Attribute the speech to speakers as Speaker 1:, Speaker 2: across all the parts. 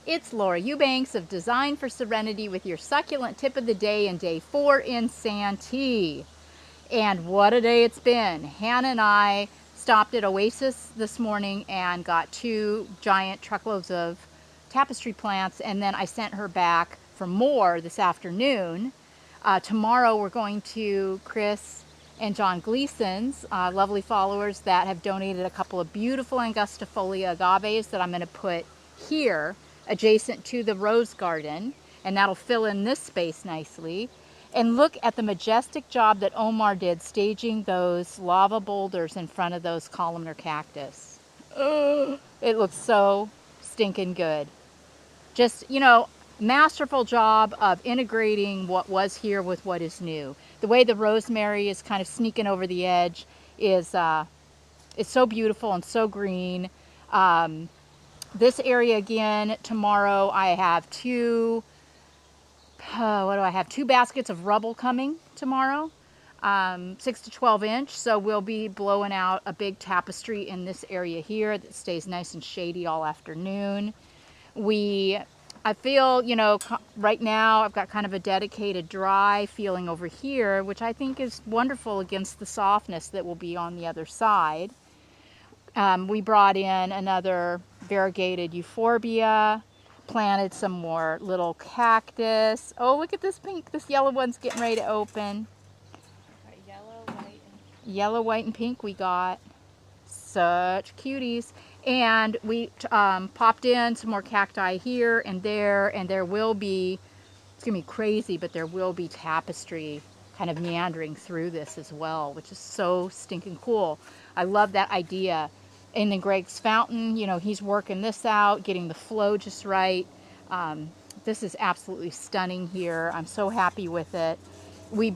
Speaker 1: It's Laura Eubanks of Design for Serenity with your succulent tip of the day and day 4 in Santee. And what a day it's been. Hannah and I stopped at Oasis this morning and got 2 giant truckloads of tapestry plants, and then I sent her back for more this afternoon. Tomorrow we're going to Chris and John Gleason's, lovely followers that have donated a couple of beautiful angustifolia agaves that I'm going to put here adjacent to the rose garden, and that'll fill in this space nicely. And look at the majestic job that Omar did staging those lava boulders in front of those columnar cactus. Ugh, it looks so stinking good. Just, masterful job of integrating what was here with what is new. The way the rosemary is kind of sneaking over the edge is so beautiful and so green. This area again, tomorrow I have 2 baskets of rubble coming tomorrow, 6 to 12 inch. So we'll be blowing out a big tapestry in this area here that stays nice and shady all afternoon. I feel, right now I've got kind of a dedicated dry feeling over here, which I think is wonderful against the softness that will be on the other side. We brought in another variegated euphorbia, planted some more little cactus. Oh, look at this pink. This yellow one's getting ready to open. Yellow, white, and pink we got. Such cuties. And we popped in some more cacti here and there will be, it's going to be crazy, but there will be tapestry kind of meandering through this as well, which is so stinking cool. I love that idea. And then Greg's fountain, he's working this out, getting the flow just right. This is absolutely stunning here. I'm so happy with it. He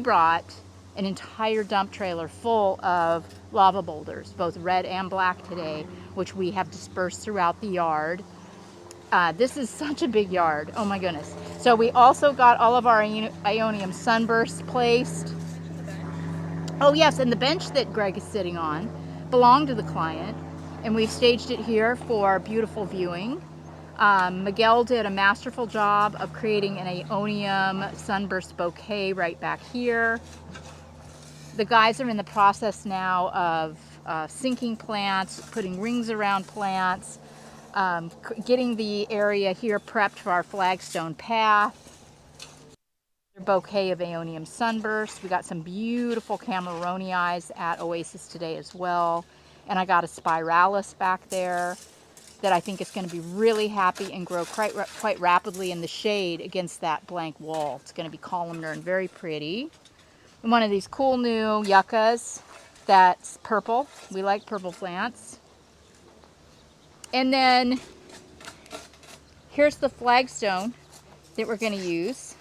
Speaker 1: brought an entire dump trailer full of lava boulders, both red and black today, which we have dispersed throughout the yard. This is such a big yard. Oh my goodness. So we also got all of our Ionium sunbursts placed. Oh yes, and the bench that Greg is sitting on belonged to the client, and we've staged it here for beautiful viewing. Miguel did a masterful job of creating an Aeonium sunburst bouquet right back here. The guys are in the process now of sinking plants, putting rings around plants, getting the area here prepped for our flagstone path. Bouquet of Aeonium sunburst. We got some beautiful Camerooniis at Oasis today as well. And I got a Spiralis back there that I think is going to be really happy and grow quite rapidly in the shade against that blank wall. It's going to be columnar and very pretty. And one of these cool new yuccas that's purple. We like purple plants. And then here's the flagstone that we're going to use.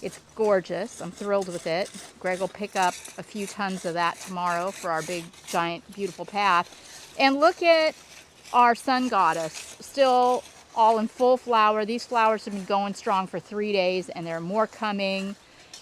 Speaker 1: It's gorgeous. I'm thrilled with it. Greg will pick up a few tons of that tomorrow for our big, giant, beautiful path. And look at our sun goddess, still all in full flower. These flowers have been going strong for 3 days, and there are more coming.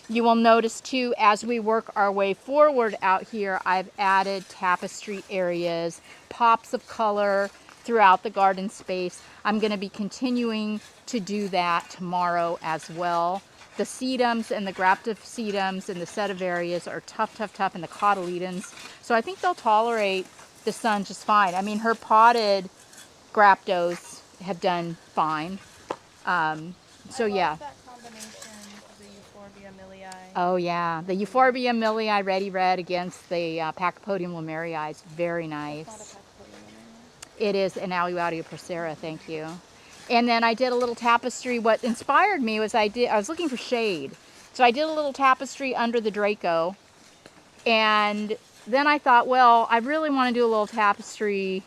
Speaker 1: You will notice too, as we work our way forward out here, I've added tapestry areas, pops of color throughout the garden space. I'm going to be continuing to do that tomorrow as well. The sedums and the graptive sedums and the sedivarias are tough, and the cotyledons. So I think they'll tolerate the sun just fine. I mean, her potted graptos have done fine. So yeah.
Speaker 2: That combination of the Euphorbia millii.
Speaker 1: Oh yeah, the Euphorbia millii ready red against the Pachypodium lomerii is very nice.
Speaker 2: It's not a Pachypodium.
Speaker 1: It is an Aluaudia procera, thank you. And then I did a little tapestry. What inspired me was I was looking for shade. So I did a little tapestry under the Draco. And then I thought, well, I really want to do a little tapestry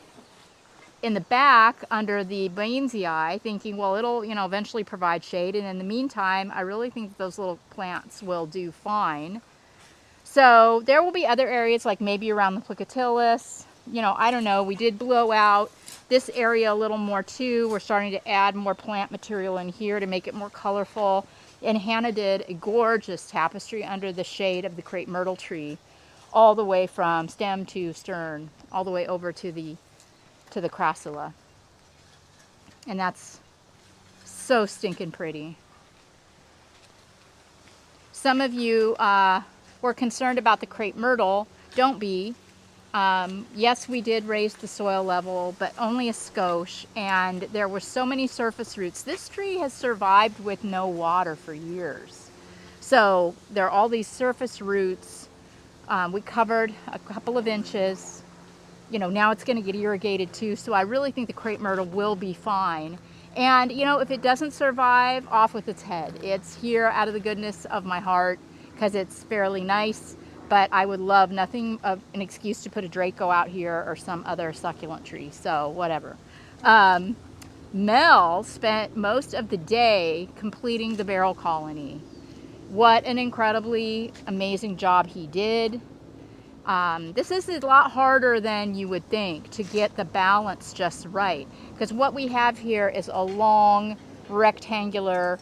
Speaker 1: in the back under the Bainsii, thinking, well, it'll, eventually provide shade. And in the meantime, I really think those little plants will do fine. So there will be other areas, like maybe around the Plicatillus. I don't know. We did blow out this area a little more too. We're starting to add more plant material in here to make it more colorful. And Hannah did a gorgeous tapestry under the shade of the crepe myrtle tree, all the way from stem to stern, all the way over to the crassula. And that's So stinking pretty. Some of you were concerned about the crepe myrtle. Don't be. Yes, we did raise the soil level, but only a skosh, and there were so many surface roots. This tree has survived with no water for years. So there are all these surface roots. We covered a couple of inches. You know, now it's going to get irrigated too, so I really think the crepe myrtle will be fine. And you know, if it doesn't survive, off with its head. It's here out of the goodness of my heart because it's fairly nice, but I would love nothing of an excuse to put a Draco out here or some other succulent tree, so whatever. Mel spent most of the day completing the barrel colony. What an incredibly amazing job he did. This is a lot harder than you would think to get the balance just right, because what we have here is a long rectangular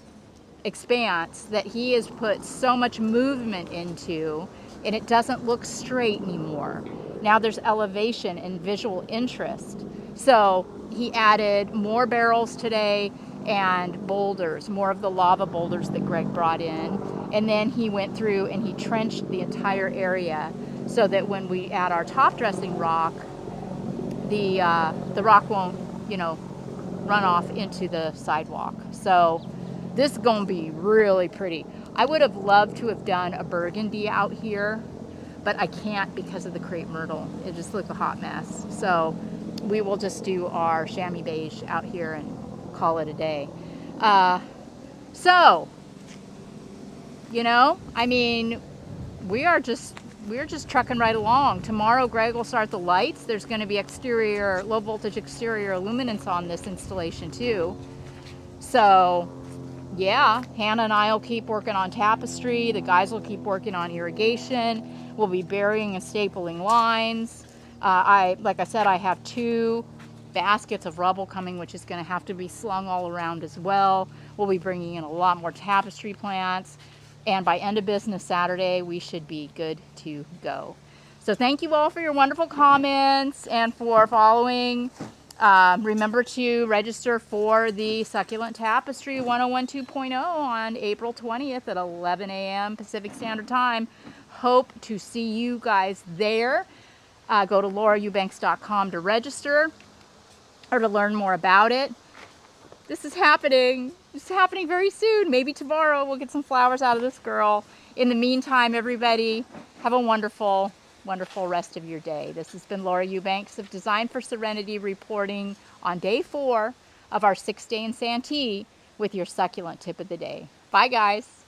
Speaker 1: expanse that he has put so much movement into, and it doesn't look straight anymore. Now there's elevation and visual interest. So he added more barrels today and boulders, more of the lava boulders that Greg brought in. And then he went through and he trenched the entire area so that when we add our top dressing rock, the rock won't, you know, run off into the sidewalk. So this is going to be really pretty. I would have loved to have done a burgundy out here, but I can't because of the crepe myrtle. It just looked a hot mess. So we will just do our chamois beige out here and call it a day. So, you know, I mean, we're just trucking right along. Tomorrow Greg will start the lights. There's going to be exterior, low voltage exterior luminance on this installation too. So yeah, Hannah and I will keep working on tapestry. The guys will keep working on irrigation. We'll be burying and stapling lines. Like I said, I have 2 baskets of rubble coming, which is going to have to be slung all around as well. We'll be bringing in a lot more tapestry plants. And by end of business Saturday, we should be good to go. So thank you all for your wonderful comments and for following. Remember to register for the Succulent Tapestry 101 2.0 on April 20th at 11 a.m. Pacific Standard Time. Hope to see you guys there. Go to lauraeubanks.com to register or to learn more about it. This is happening. It's happening very soon. Maybe tomorrow we'll get some flowers out of this girl. In the meantime, everybody, have a wonderful, wonderful rest of your day. This has been Laura Eubanks of Design for Serenity reporting on day 4 of our 6-day in Santee with your succulent tip of the day. Bye, guys.